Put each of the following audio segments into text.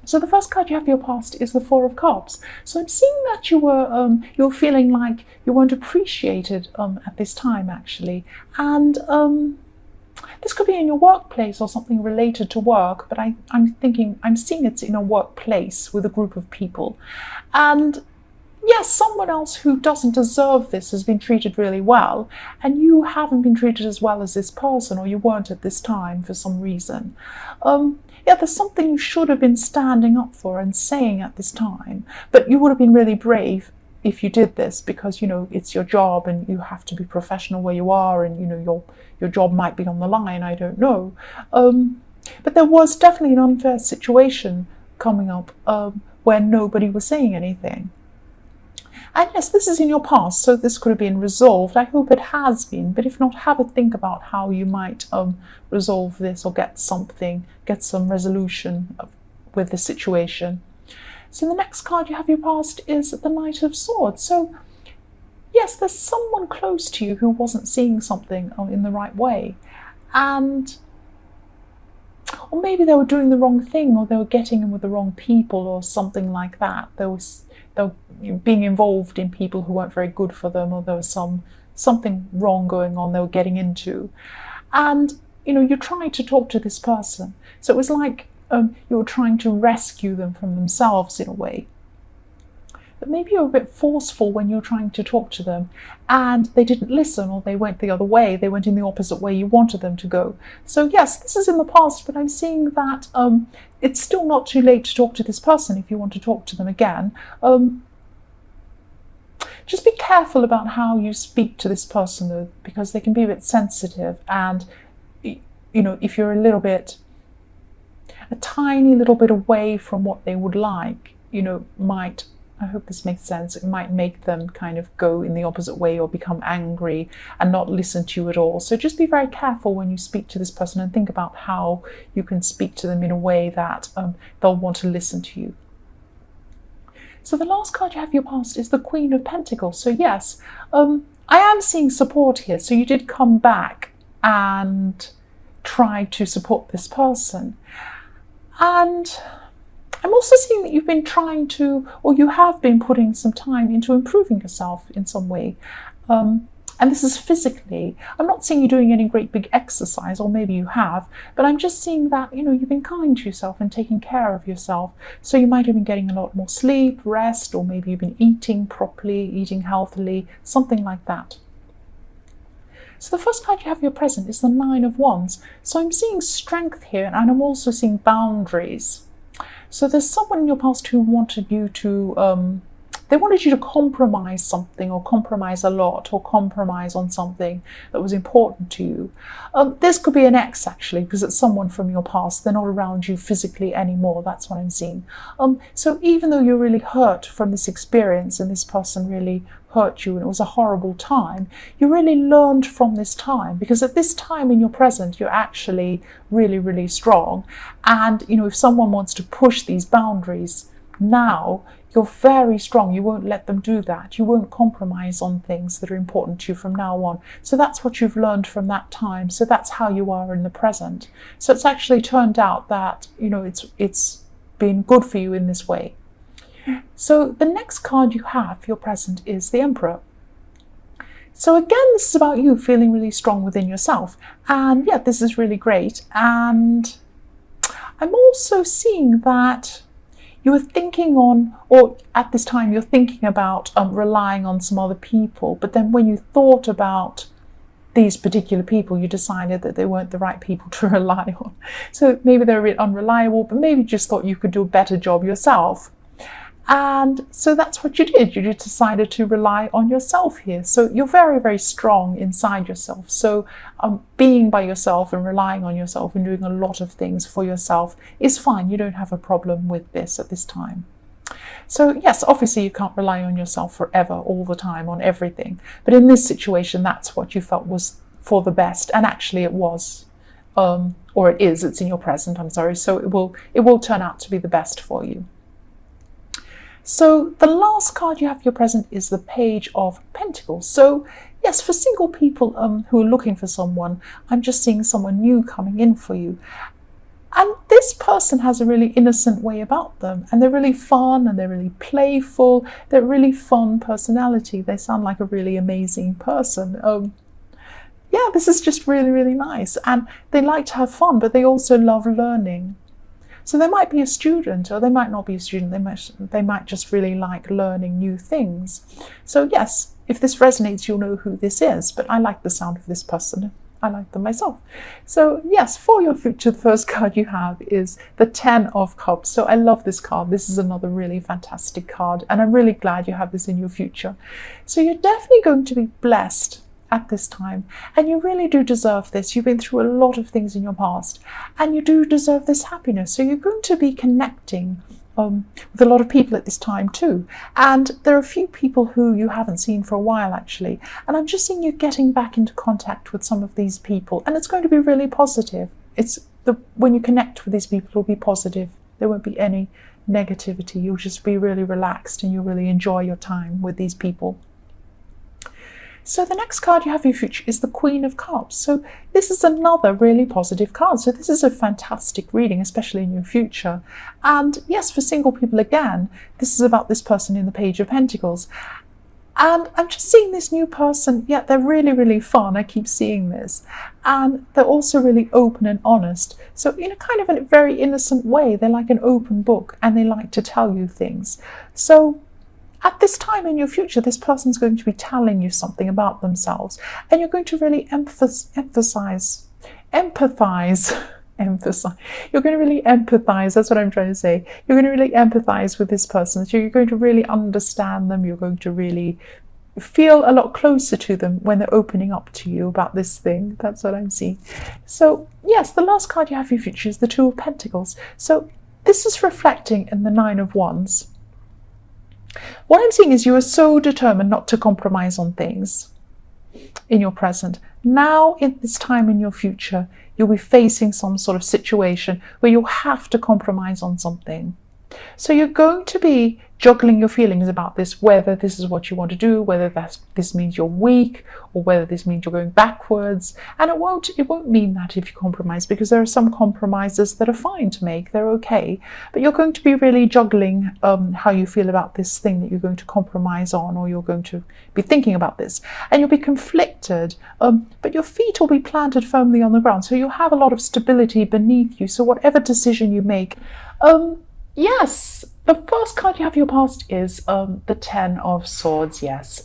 So the first card you have for your past is the Four of Cups. So I'm seeing that you're feeling like you weren't appreciated at this time, actually, and this could be in your workplace or something related to work. But I'm seeing it's in a workplace with a group of people, and yes, someone else who doesn't deserve this has been treated really well, and you haven't been treated as well as this person, or you weren't at this time for some reason. Yeah, there's something you should have been standing up for and saying at this time, but you would have been really brave if you did this, because it's your job and you have to be professional where you are, and your job might be on the line, I don't know. But there was definitely an unfair situation coming up where nobody was saying anything. And yes, this is in your past, so this could have been resolved. I hope it has been, but if not, have a think about how you might resolve this or get some resolution with the situation. So the next card you have your past is the Knight of Swords. So yes, there's someone close to you who wasn't seeing something in the right way, or maybe they were doing the wrong thing, or they were getting in with the wrong people, or something like that. They were being involved in people who weren't very good for them, or there was something wrong going on they were getting into. And you tried to talk to this person, so it was like you were trying to rescue them from themselves in a way. But maybe you were a bit forceful when you were trying to talk to them, and they didn't listen, or they went the other way. They went in the opposite way you wanted them to go. So yes, this is in the past, but I'm seeing that it's still not too late to talk to this person if you want to talk to them again. Just be careful about how you speak to this person, though, because they can be a bit sensitive, and if you're a tiny little bit away from what they would like, I hope this makes sense, it might make them kind of go in the opposite way or become angry and not listen to you at all. So just be very careful when you speak to this person, and think about how you can speak to them in a way that they'll want to listen to you. So the last card you have your past is the Queen of Pentacles. So yes, I am seeing support here. So you did come back and try to support this person. And I'm also seeing that you've been trying to, or you have been putting some time into improving yourself in some way. And this is physically. I'm not seeing you doing any great big exercise, or maybe you have, but I'm just seeing that, you've been kind to yourself and taking care of yourself. So you might have been getting a lot more sleep, rest, or maybe you've been eating properly, eating healthily, something like that. So the first card you have your present is the Nine of Wands. So I'm seeing strength here, and I'm also seeing boundaries. So there's someone in your past who wanted you to, they wanted you to compromise something, or compromise a lot, or compromise on something that was important to you. This could be an ex, actually, because it's someone from your past. They're not around you physically anymore. That's what I'm seeing. So even though you're really hurt from this experience, and this person really hurt you, and it was a horrible time, you really learned from this time, because at this time in your present, you're actually really, really strong. And, if someone wants to push these boundaries now, you're very strong. You won't let them do that. You won't compromise on things that are important to you from now on. So that's what you've learned from that time. So that's how you are in the present. So it's actually turned out that, it's been good for you in this way. So the next card you have for your present is the Emperor. So again, this is about you feeling really strong within yourself. And yeah, this is really great. And I'm also seeing that you were thinking on, or at this time you're thinking about relying on some other people, but then when you thought about these particular people, you decided that they weren't the right people to rely on. So maybe they're a bit unreliable, but maybe just thought you could do a better job yourself. And so that's what you did. You just decided to rely on yourself here. So you're very, very strong inside yourself. So being by yourself and relying on yourself and doing a lot of things for yourself is fine. You don't have a problem with this at this time. So yes, obviously you can't rely on yourself forever, all the time, on everything. But in this situation, that's what you felt was for the best. And actually it was, or it is, it's in your present, I'm sorry. So it will turn out to be the best for you. So the last card you have for your present is the Page of Pentacles. So yes, for single people who are looking for someone, I'm just seeing someone new coming in for you. And this person has a really innocent way about them, and they're really fun, and they're really playful. They're really fun personality. They sound like a really amazing person. Yeah, this is just really, really nice. And they like to have fun, but they also love learning. So they might be a student, or they might not be a student. They might just really like learning new things. So yes, if this resonates, you'll know who this is. But I like the sound of this person. I like them myself. So yes, for your future, the first card you have is the 10 of Cups. So I love this card. This is another really fantastic card, and I'm really glad you have this in your future. So you're definitely going to be blessed at this time, and you really do deserve this. You've been through a lot of things in your past, and you do deserve this happiness. So you're going to be connecting with a lot of people at this time too, and there are a few people who you haven't seen for a while actually, and I'm just seeing you getting back into contact with some of these people, and it's going to be really positive. When you connect with these people, it'll be positive. There won't be any negativity. You'll just be really relaxed, and you'll really enjoy your time with these people. So the next card you have in your future is the Queen of Cups. So this is another really positive card. So this is a fantastic reading, especially in your future. And yes, for single people again, this is about this person in the Page of Pentacles. And I'm just seeing this new person. Yeah, they're really, really fun. I keep seeing this. And they're also really open and honest. So in a kind of a very innocent way, they're like an open book, and they like to tell you things. So at this time in your future, this person's going to be telling you something about themselves, and you're going to really empathize. You're going to really empathize. That's what I'm trying to say. You're going to really empathize with this person. So you're going to really understand them. You're going to really feel a lot closer to them when they're opening up to you about this thing. That's what I'm seeing. So yes, the last card you have in your future is the Two of Pentacles. So this is reflecting in the Nine of Wands. What I'm seeing is you are so determined not to compromise on things in your present. Now, in this time in your future, you'll be facing some sort of situation where you'll have to compromise on something. So you're going to be juggling your feelings about this, whether this is what you want to do, whether this means you're weak, or whether this means you're going backwards. And it won't mean that if you compromise, because there are some compromises that are fine to make, they're okay. But you're going to be really juggling how you feel about this thing that you're going to compromise on, or you're going to be thinking about this. And you'll be conflicted, but your feet will be planted firmly on the ground. So you'll have a lot of stability beneath you. So whatever decision you make, yes, the first card you have in your past is the 10 of Swords, yes.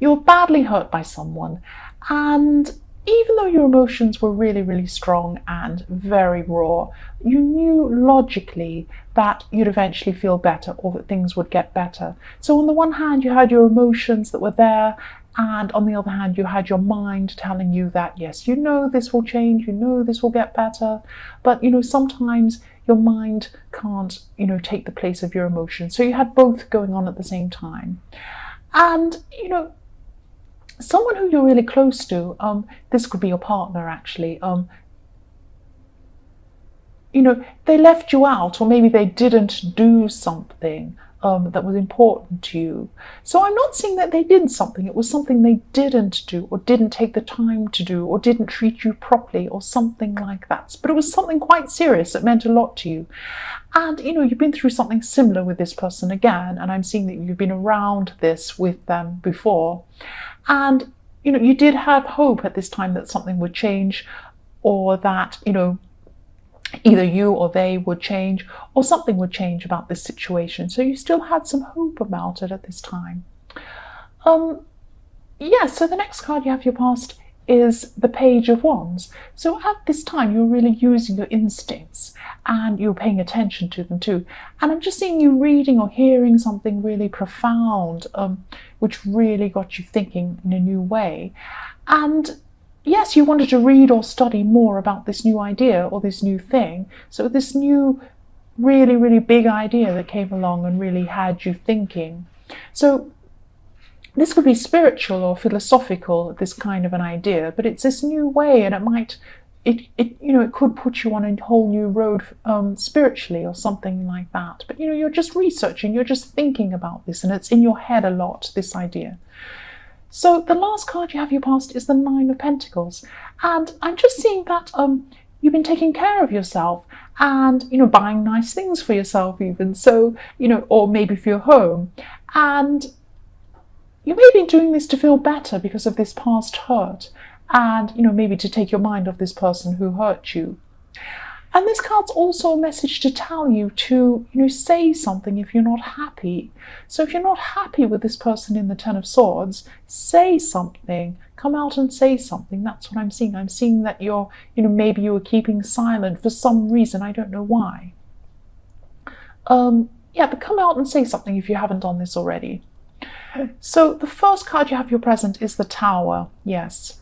You were badly hurt by someone, and even though your emotions were really, really strong and very raw, you knew logically that you'd eventually feel better, or that things would get better. So on the one hand, you had your emotions that were there, and on the other hand, you had your mind telling you that, yes, you know this will change, you know this will get better, but sometimes your mind can't, take the place of your emotions. So you had both going on at the same time. And, someone who you're really close to, this could be your partner actually, they left you out, or maybe they didn't do something that was important to you. So I'm not saying that they did something. It was something they didn't do, or didn't take the time to do, or didn't treat you properly, or something like that. But it was something quite serious that meant a lot to you. And, you've been through something similar with this person again, and I'm seeing that you've been around this with them before. And, you did have hope at this time that something would change, or that, either you or they would change, or something would change about this situation. So you still had some hope about it at this time. Yeah, so the next card you have your past is the Page of Wands. So at this time, you're really using your instincts, and you're paying attention to them too. And I'm just seeing you reading or hearing something really profound, which really got you thinking in a new way. And yes, you wanted to read or study more about this new idea or this new thing. So this new, really, really big idea that came along and really had you thinking. So this could be spiritual or philosophical, this kind of an idea, but it's this new way, and it could put you on a whole new road spiritually, or something like that. But you're just researching, you're just thinking about this, and it's in your head a lot, this idea. So the last card you have your past is the Nine of Pentacles, and I'm just seeing that you've been taking care of yourself and, buying nice things for yourself even. So, or maybe for your home. And you may be doing this to feel better because of this past hurt and, maybe to take your mind off this person who hurt you. And this card's also a message to tell you to, say something if you're not happy. So if you're not happy with this person in the Ten of Swords, say something. Come out and say something. That's what I'm seeing. I'm seeing that you're, maybe you were keeping silent for some reason. I don't know why. Yeah, but come out and say something if you haven't done this already. So the first card you have your present is the Tower. Yes.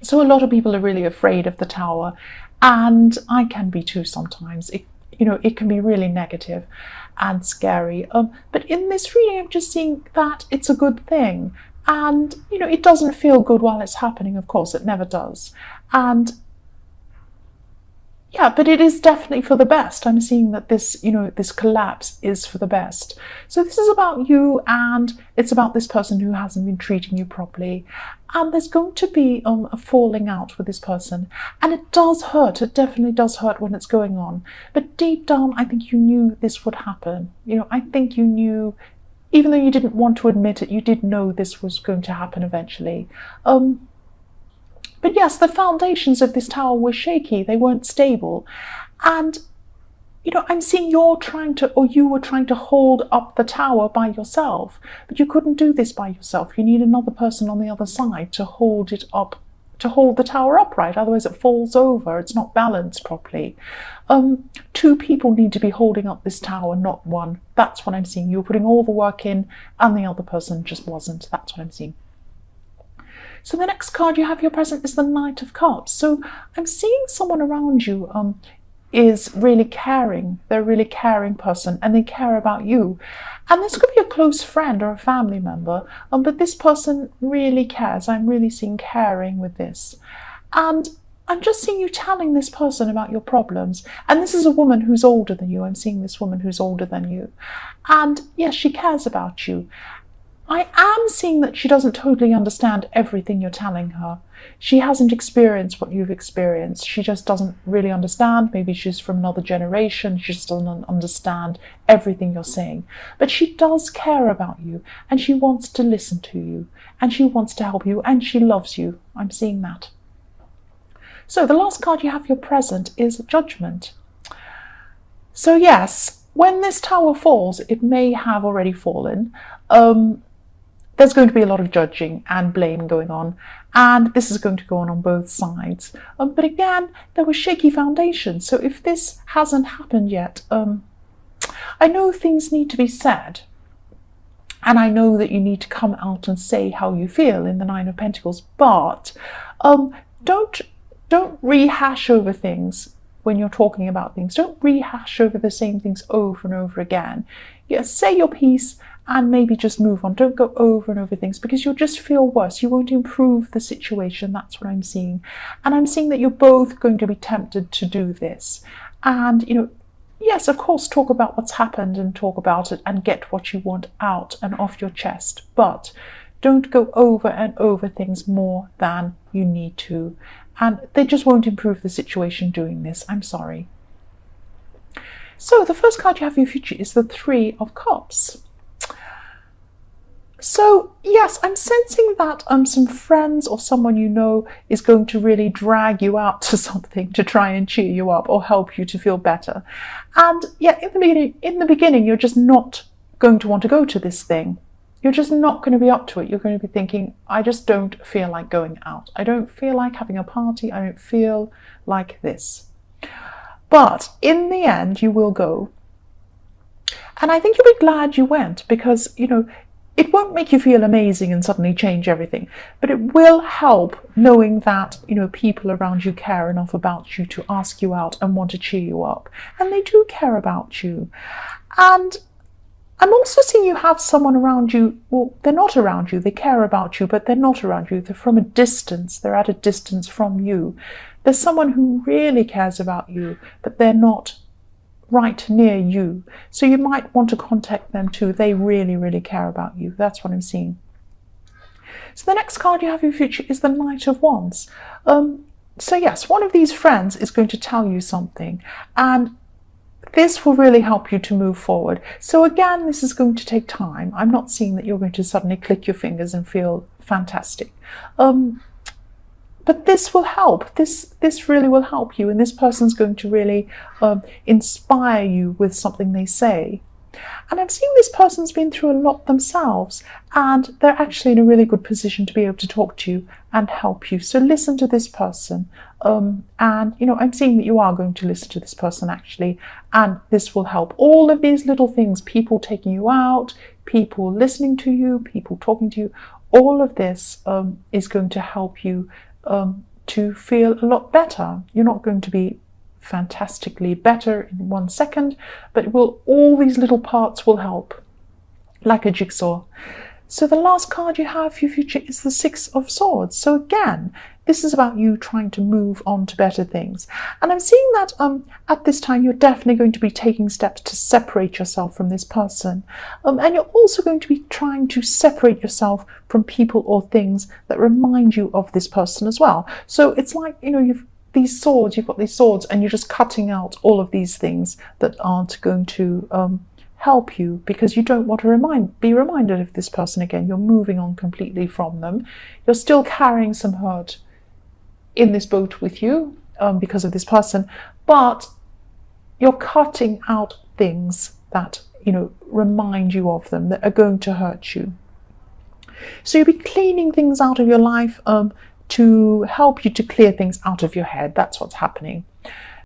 So a lot of people are really afraid of the Tower. And I can be too sometimes. It can be really negative and scary. But in this reading, I'm just seeing that it's a good thing. And, it doesn't feel good while it's happening, of course. It never does. And, yeah, but it is definitely for the best. I'm seeing that this, this collapse is for the best. So this is about you, and it's about this person who hasn't been treating you properly. And there's going to be a falling out with this person. And it does hurt. It definitely does hurt when it's going on. But deep down, I think you knew this would happen. I think you knew, even though you didn't want to admit it, you did know this was going to happen eventually. But yes, the foundations of this tower were shaky. They weren't stable. And, I'm seeing you were trying to hold up the tower by yourself. But you couldn't do this by yourself. You need another person on the other side to hold it up, to hold the tower upright. Otherwise it falls over. It's not balanced properly. Two people need to be holding up this tower, not one. That's what I'm seeing. You were putting all the work in and the other person just wasn't. That's what I'm seeing. So the next card you have your present is the Knight of Cups. So I'm seeing someone around you is really caring. They're a really caring person and they care about you. And this could be a close friend or a family member, but this person really cares. I'm really seeing caring with this. And I'm just seeing you telling this person about your problems. And this is a woman who's older than you. I'm seeing this woman who's older than you. And yes, she cares about you. I am seeing that she doesn't totally understand everything you're telling her. She hasn't experienced what you've experienced. She just doesn't really understand. Maybe she's from another generation. She just doesn't understand everything you're saying. But she does care about you, and she wants to listen to you, and she wants to help you, and she loves you. I'm seeing that. So the last card you have your present is Judgment. So yes, when this tower falls, it may have already fallen. There's going to be a lot of judging and blame going on, and this is going to go on both sides. But again, there were shaky foundations, so if this hasn't happened yet, I know things need to be said, and I know that you need to come out and say how you feel in the Nine of Pentacles, but don't rehash over things when you're talking about things. Don't rehash over the same things over and over again. Yes, say your piece and maybe just move on. Don't go over and over things because you'll just feel worse. You won't improve the situation. That's what I'm seeing. And I'm seeing that you're both going to be tempted to do this. And, yes, of course, talk about what's happened and talk about it and get what you want out and off your chest. But don't go over and over things more than you need to. And they just won't improve the situation doing this. I'm sorry. So the first card you have for your future is the Three of Cups. So yes, I'm sensing that some friends or someone you know is going to really drag you out to something to try and cheer you up or help you to feel better. And yeah, in the beginning, you're just not going to want to go to this thing. You're just not going to be up to it. You're going to be thinking, I just don't feel like going out. I don't feel like having a party. I don't feel like this. But in the end, you will go. And I think you'll be glad you went because, it won't make you feel amazing and suddenly change everything, but it will help knowing that, people around you care enough about you to ask you out and want to cheer you up. And they do care about you. And I'm also seeing you have someone around you. Well, they're not around you. They care about you, but they're not around you. They're from a distance. They're at a distance from you. There's someone who really cares about you, but they're not right near you. So you might want to contact them too. They really, really care about you. That's what I'm seeing. So the next card you have in your future is the Knight of Wands. So yes, one of these friends is going to tell you something, and this will really help you to move forward. So again, this is going to take time. I'm not seeing that you're going to suddenly click your fingers and feel fantastic. But this will help. This really will help you, and this person's going to really inspire you with something they say. And I'm seeing this person's been through a lot themselves, and they're actually in a really good position to be able to talk to you and help you. So listen to this person. And, I'm seeing that you are going to listen to this person actually, and this will help. All of these little things, people taking you out, people listening to you, people talking to you, all of this is going to help you to feel a lot better. You're not going to be fantastically better in 1 second, but all these little parts will help, like a jigsaw. So the last card you have for your future is the Six of Swords. So again, this is about you trying to move on to better things. And I'm seeing that at this time you're definitely going to be taking steps to separate yourself from this person. And you're also going to be trying to separate yourself from people or things that remind you of this person as well. So it's like, you've got these swords, and you're just cutting out all of these things that aren't going to help you, because you don't want to be reminded of this person again. You're moving on completely from them. You're still carrying some hurt in this boat with you because of this person, but you're cutting out things that remind you of them, that are going to hurt you. So you'll be cleaning things out of your life to help you to clear things out of your head. That's what's happening.